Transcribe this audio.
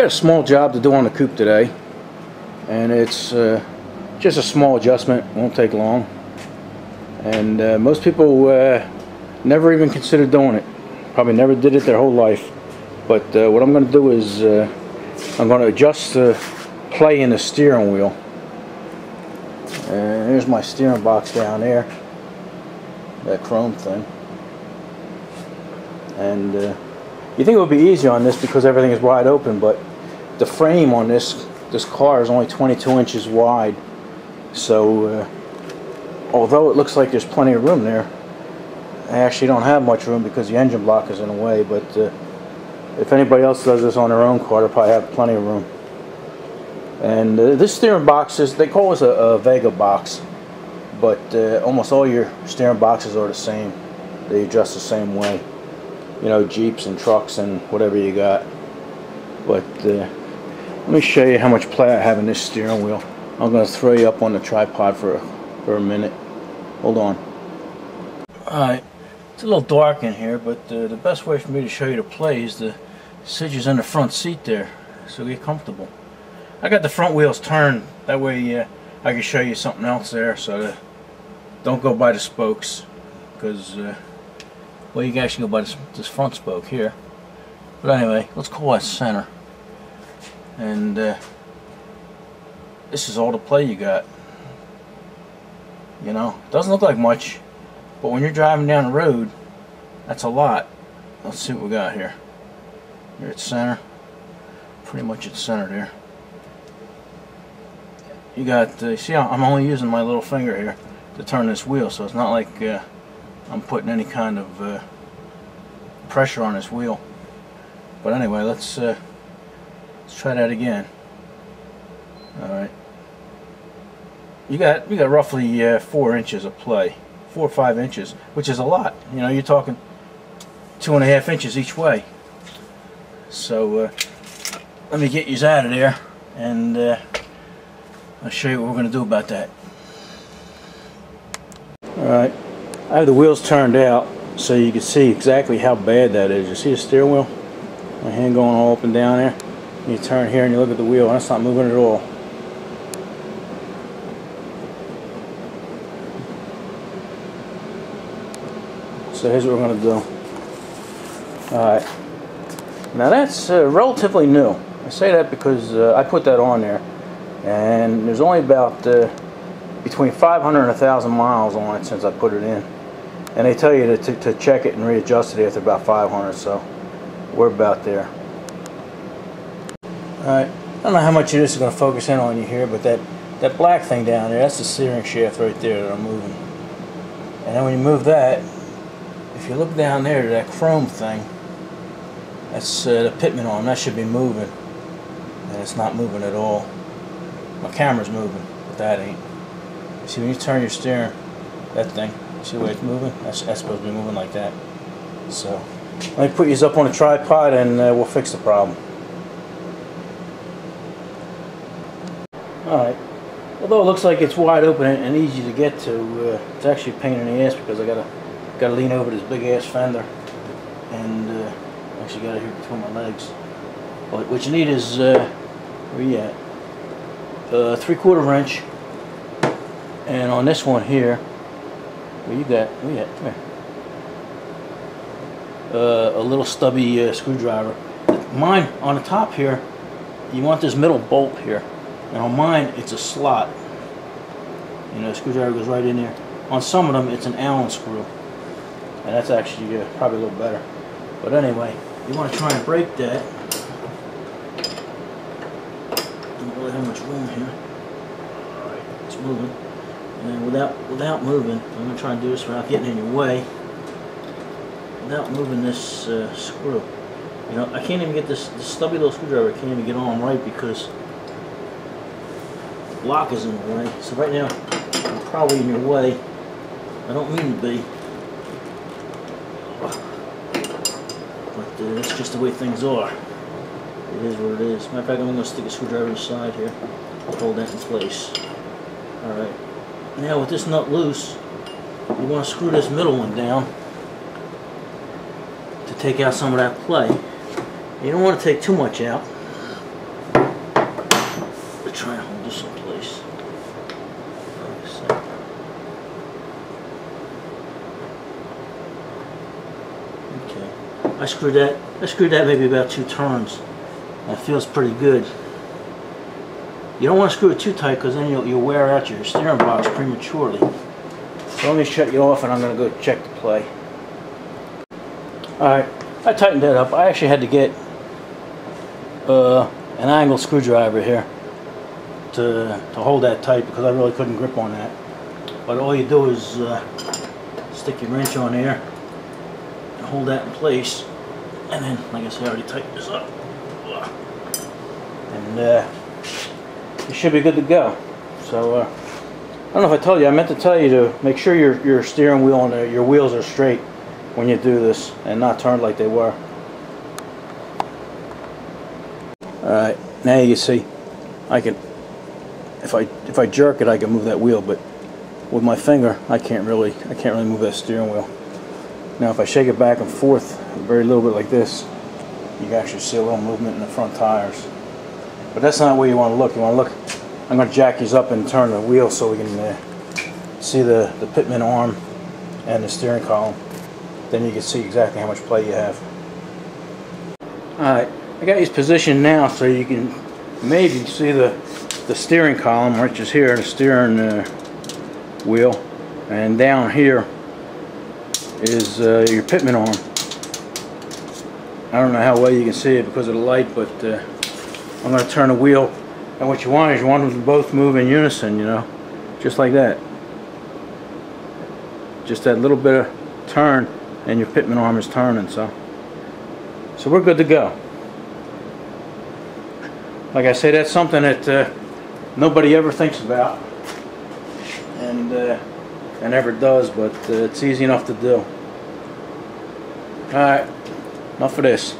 a small job to do on the coupe today, and it's just a small adjustment, won't take long, and most people never even consider doing it, probably never did it their whole life. But what I'm going to do is I'm going to adjust the play in the steering wheel. And here's my steering box down there, that chrome thing. And you think it would be easy on this because everything is wide open, but the frame on this car is only 22 inches wide. So although it looks like there's plenty of room there, I actually don't have much room because the engine block is in the way. But if anybody else does this on their own car, they'll probably have plenty of room. And this steering box is, they call this a Vega box, but almost all your steering boxes are the same. They adjust the same way. You know, Jeeps and trucks and whatever you got. But let me show you how much play I have in this steering wheel. I'm going to throw you up on the tripod for a minute. Hold on. Alright, it's a little dark in here, but the best way for me to show you the play is to sit you in the front seat there, so get comfortable. I got the front wheels turned, that way I can show you something else there, so don't go by the spokes, because well, you can actually go by this front spoke here. But anyway, let's call that center. And this is all the play you got. You know, it doesn't look like much, but when you're driving down the road, that's a lot. Let's see what we got here. Here at center, pretty much at center there. You got, see, I'm only using my little finger here to turn this wheel, so it's not like I'm putting any kind of pressure on this wheel. But anyway, let's try that again. All right. You got roughly 4 inches of play, 4 or 5 inches, which is a lot. You know, you're talking 2.5 inches each way. So let me get you out of there, and I'll show you what we're going to do about that. Alright, I have the wheels turned out so you can see exactly how bad that is. You see the steering wheel? My hand going all up and down there. You turn here and you look at the wheel, and that's not moving at all. So here's what we're going to do. Alright. Now that's relatively new. I say that because I put that on there, and there's only about between 500 and 1,000 miles on it since I put it in. And they tell you to check it and readjust it after about 500, so we're about there. Alright, I don't know how much of this is going to focus in on you here, but that black thing down there, that's the steering shaft right there that I'm moving. And then when you move that, if you look down there to that chrome thing, that's the pitman arm. That should be moving, and it's not moving at all. My camera's moving, but that ain't. See, when you turn your steering, that thing, see the way it's moving? That's supposed to be moving like that. So let me put these up on a tripod, and we'll fix the problem. Alright, although it looks like it's wide open and easy to get to, it's actually a pain in the ass because I gotta lean over this big ass fender, and actually got it here between my legs. But what you need is where you at? 3/4 wrench, and on this one here, where you got? Where you at? Come here. A little stubby screwdriver. Mine on the top here, you want this middle bolt here. And on mine, it's a slot. You know, the screwdriver goes right in there. On some of them, it's an Allen screw. And that's actually probably a little better. But anyway, you want to try and break that. Don't really have much room here. Alright, it's moving. And without moving, I'm going to try and do this without getting in your way. Without moving this screw. You know, I can't even get this stubby little screwdriver, I can't even get on right because lock is in the way. So right now I'm probably in your way. I don't mean to be, but that's just the way things are. It is what it is. Matter of fact, I'm going to stick a screwdriver inside here, hold that in place. Alright, now with this nut loose, you want to screw this middle one down to take out some of that play. You don't want to take too much out, in place. Okay. I screwed that maybe about 2 turns. That feels pretty good. You don't want to screw it too tight because then you'll wear out your steering box prematurely. So let me shut you off and I'm going to go check the play. Alright, I tightened that up. I actually had to get an angle screwdriver here to hold that tight because I really couldn't grip on that. But all you do is stick your wrench on there and hold that in place. And then, like I said, I already tightened this up. And you should be good to go. So I don't know if I told you, I meant to tell you to make sure your steering wheel and your wheels are straight when you do this and not turned like they were. Alright, now you see I can, if I jerk it I can move that wheel, but with my finger I can't really move that steering wheel. Now if I shake it back and forth a very little bit like this, you can actually see a little movement in the front tires. But that's not where you want to look. You want to look, I'm going to jack these up and turn the wheel so we can see the pitman arm and the steering column. Then you can see exactly how much play you have. Alright, I got these positioned now so you can maybe see the steering column, which is here, the steering wheel. And down here is your pitman arm. I don't know how well you can see it because of the light, but I'm going to turn the wheel, and what you want is you want them to both move in unison, you know, just like that. Just that little bit of turn and your pitman arm is turning, so we're good to go. Like I say, that's something that nobody ever thinks about and never does, but it's easy enough to do. Alright, enough of this.